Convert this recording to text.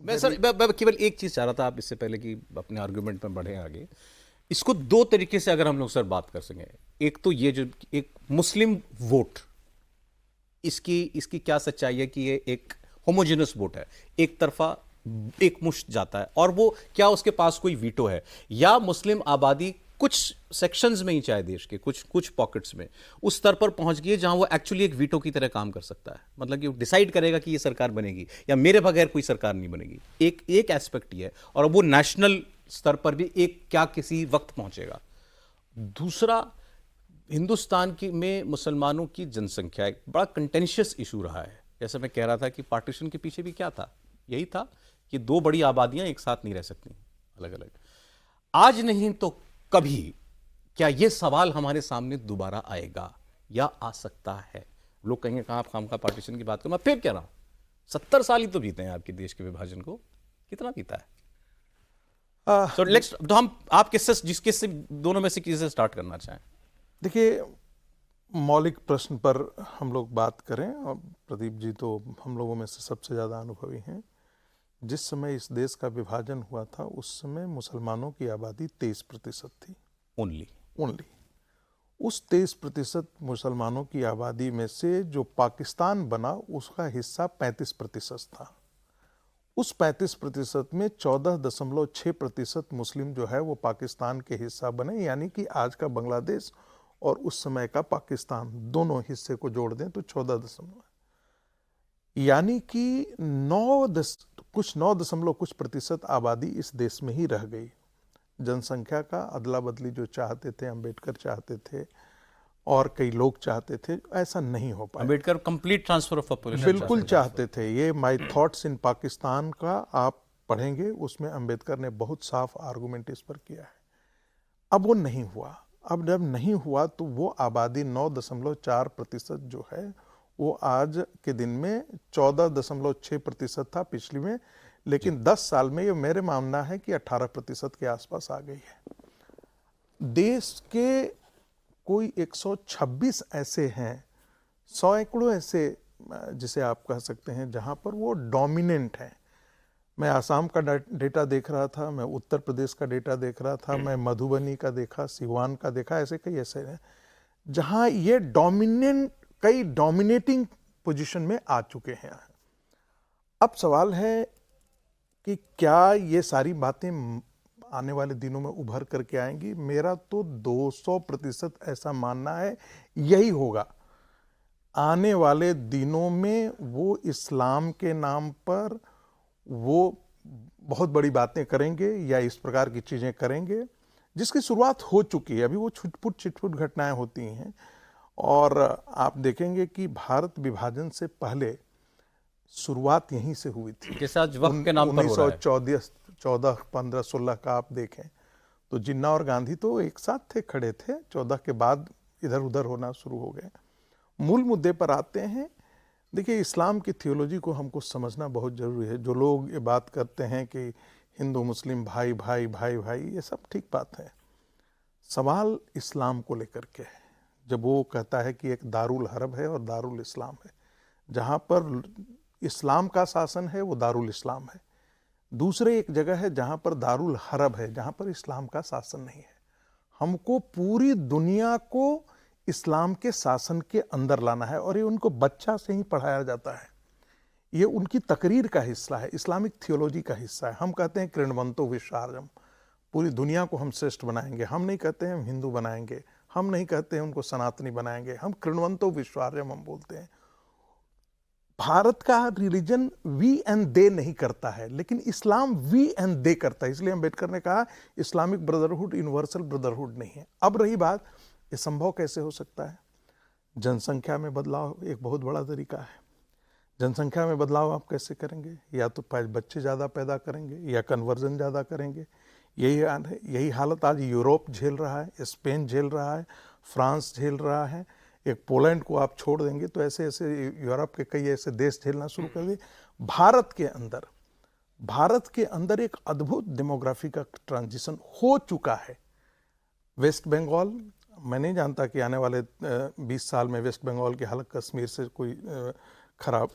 मैं केवल एक चीज चाह रहा था, आप इससे पहले कि अपने आर्गुमेंट में बढ़े आगे, इसको दो तरीके से अगर हम लोग सर बात कर सकें। एक तो ये जो एक मुस्लिम वोट, इसकी इसकी क्या सच्चाई है कि ये एक होमोजेनस वोट है, एक तरफा एक मुश्त जाता है, और वो क्या उसके पास कोई वीटो है, या मुस्लिम आबादी कुछ सेक्शंस में ही, चाहे देश के कुछ कुछ पॉकेट्स में, उस स्तर पर पहुंच गई है जहां वो एक्चुअली एक वीटो की तरह काम कर सकता है, मतलब कि वो डिसाइड करेगा कि ये सरकार बनेगी या मेरे बगैर कोई सरकार नहीं बनेगी। एक एक एस्पेक्ट ये है, और वो नेशनल स्तर पर भी एक क्या किसी वक्त पहुंचेगा। दूसरा, हिंदुस्तान की में मुसलमानों की जनसंख्या एक बड़ा कंटेंशियस इशू रहा है। जैसे मैं कह रहा था कि पार्टीशन के पीछे भी क्या था, यही था कि दो बड़ी आबादियां एक साथ नहीं रह सकती, अलग अलग। आज नहीं तो कभी क्या यह सवाल हमारे सामने दोबारा आएगा या आ सकता है? लोग कहेंगे कहां आप खामखा पार्टीशन की बात करो। मैं फिर कह रहा हूं, 70 साल ही तो बीते हैं आपके देश के विभाजन को, कितना बीता है? सो लेट्स, तो हम आप किससे, जिस किससे, दोनों में से किसी से स्टार्ट करना चाहें? देखिए, मौलिक प्रश्न पर हम लोग बात करें, और प्रदीप जी तो हम लोगों में से सबसे ज़्यादा अनुभवी हैं। जिस समय इस देश का विभाजन हुआ था उस समय मुसलमानों की आबादी 23% थी, ओनली। ओनली। उस 23% मुसलमानों की आबादी में से जो पाकिस्तान बना उसका हिस्सा 35% था। उस 35% में 14.6% मुस्लिम जो है वो पाकिस्तान के हिस्सा बने, यानी कि आज का बांग्लादेश और उस समय का पाकिस्तान दोनों हिस्से को जोड़ दें तो 14, यानी कि 9% आबादी इस देश में ही रह गई। जनसंख्या का अदला बदली जो चाहते थे, अंबेडकर चाहते थे और कई लोग चाहते थे, ऐसा नहीं हो पाया। Ambedkar complete transfer of population बिल्कुल चाहते थे। ये माय थॉट्स इन पाकिस्तान का आप पढ़ेंगे, उसमें अंबेडकर ने बहुत साफ आर्गुमेंट इस पर किया है। अब वो नहीं हुआ। अब जब नहीं हुआ तो वो आबादी 9.4% जो है वो आज के दिन में 14.6% था पिछली में, लेकिन 10 साल में ये मेरे मानना है कि 18% के आसपास आ गई है। देश के कोई 126 ऐसे हैं, सैकड़ों ऐसे जिसे आप कह सकते हैं जहां पर वो डोमिनेंट हैं। मैं आसाम का डेटा देख रहा था, मैं उत्तर प्रदेश का डेटा देख रहा था, मैं मधुबनी का देखा, सिवान का देखा, ऐसे कई ऐसे हैं जहां ये डोमिनेंट, कई डोमिनेटिंग पोजीशन में आ चुके हैं। अब सवाल है कि क्या ये सारी बातें आने वाले दिनों में उभर करके आएंगी? मेरा तो 200% ऐसा मानना है यही होगा। आने वाले दिनों में वो इस्लाम के नाम पर वो बहुत बड़ी बातें करेंगे या इस प्रकार की चीज़ें करेंगे, जिसकी शुरुआत हो चुकी है। अभी वो छुटपुट चिटपुट घटनाएं होती हैं, और आप देखेंगे कि भारत विभाजन से पहले शुरुआत यहीं से हुई थी। जैसे आज वक्त के नाम पर हो रहा है। 1914, 15, 16 का आप देखें तो जिन्ना और गांधी तो एक साथ थे, खड़े थे। 14 के बाद इधर उधर होना शुरू हो गए। मूल मुद्दे पर आते हैं। देखिए, इस्लाम की थियोलॉजी को हमको समझना बहुत ज़रूरी है। जो लोग ये बात करते हैं कि हिंदू मुस्लिम भाई भाई भाई भाई, ये सब ठीक बात है। सवाल इस्लाम को लेकर के है। जब वो कहता है कि एक दारुल हरब है और दारुल इस्लाम है, जहाँ पर इस्लाम का शासन है वो दारुल इस्लाम है। दूसरे एक जगह है जहाँ पर दारुल हरब है, जहाँ पर इस्लाम का शासन नहीं है। हमको पूरी दुनिया को इस्लाम के शासन के अंदर लाना है, और ये उनको बच्चा से ही पढ़ाया जाता है। ये उनकी तकरीर का हिस्सा है, इस्लामिक थियोलॉजी का हिस्सा है। हम कहते हैं कृण्वंतो विश्वार्यम, पूरी दुनिया को हम श्रेष्ठ बनाएंगे। हम नहीं कहते हैं हम हिंदू बनाएंगे, हम नहीं कहते हैं उनको सनातनी बनाएंगे, हम कृण्वंतो विश्वार्यम हम बोलते हैं। भारत का रिलीजन वी एंड दे नहीं करता है, लेकिन इस्लाम वी एंड दे करता है। इसलिए अम्बेडकर ने कहा इस्लामिक ब्रदरहुड यूनिवर्सल ब्रदरहुड नहीं है। अब रही बात, ये संभव कैसे हो सकता है? जनसंख्या में बदलाव एक बहुत बड़ा तरीका है। जनसंख्या में बदलाव आप कैसे करेंगे? या तो बच्चे ज़्यादा पैदा करेंगे या कन्वर्जन ज़्यादा करेंगे। यही हालत आज यूरोप झेल रहा है, स्पेन झेल रहा है, फ्रांस झेल रहा है। एक पोलैंड को आप छोड़ देंगे तो ऐसे ऐसे यूरोप के कई ऐसे देश झेलना शुरू कर दिए। भारत के अंदर एक अद्भुत डेमोग्राफी का ट्रांजिशन हो चुका है। वेस्ट बंगाल, मैं नहीं जानता कि आने वाले 20 साल में वेस्ट बंगाल की हालत कश्मीर से कोई खराब